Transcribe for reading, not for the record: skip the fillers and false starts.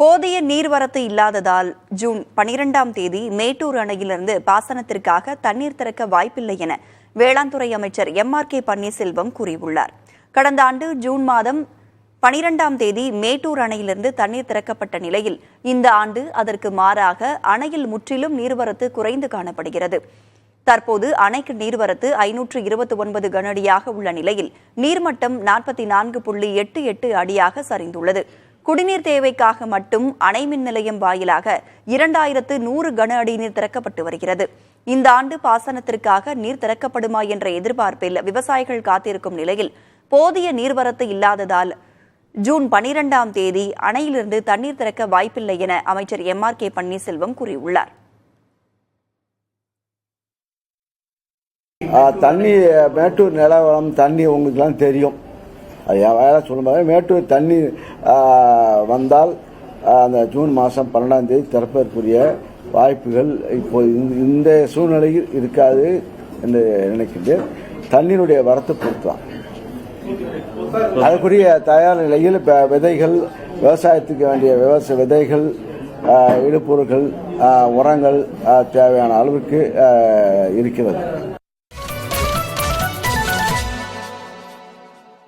போதிய நீர்வரத்து இல்லாததால் ஜூன் 12ஆம் தேதி மேட்டூர் அணையிலிருந்து பாசனத்திற்காக தண்ணீர் திறக்க வாய்ப்பில்லை என வேளாண் துறை அமைச்சர் எம்.ஆர்.கே. பன்னீர்செல்வம் கூறியுள்ளார். கடந்த ஆண்டு ஜூன் மாதம் 12ஆம் தேதி மேட்டூர் அணையிலிருந்து தண்ணீர் திறக்கப்பட்ட நிலையில் இந்த ஆண்டு அதற்கு மாறாக அணையில் முற்றிலும் நீர்வரத்து குறைந்து காணப்படுகிறது. தற்போது அணைக்கு நீர்வரத்து 529 கனஅடியாக உள்ள நிலையில் நீர்மட்டம் 44.88 அடியாக சரிந்துள்ளது. குடிநீர் தேவைக்காக மட்டும் அணை மின் நிலையம் வாயிலாக 2100 கன அடி நீர் திறக்கப்பட்டு வருகிறது. இந்த ஆண்டு பாசனத்திற்காக நீர் திறக்கப்படுமா என்ற எதிர்பார்ப்பில் விவசாயிகள் காத்திருக்கும் நிலையில் போதிய நீர்வரத்து இல்லாததால் ஜூன் 12ஆம் தேதி அணையிலிருந்து தண்ணீர் திறக்க வாய்ப்பில்லை என அமைச்சர் எம்.ஆர்.கே. பன்னீர்செல்வம் கூறியுள்ளார். தண்ணி மேட்டூர் நிலவரம் தண்ணி உங்களுக்குலாம் தெரியும். அது வேலை சொல்லும்போது மேட்டூர் தண்ணி வந்தால் அந்த ஜூன் மாதம் 12ஆம் தேதி திறப்பதற்குரிய வாய்ப்புகள் இப்போது இந்த சூழ்நிலையில் இருக்காது என்று நினைக்கின்றேன். தண்ணீருடைய வரத்தை பொறுத்தான் அதுக்குரிய தயார் நிலையில் விதைகள், விவசாயத்துக்கு வேண்டிய விதைகள், இடுபொருட்கள், உரங்கள் தேவையான அளவுக்கு இருக்கிறது.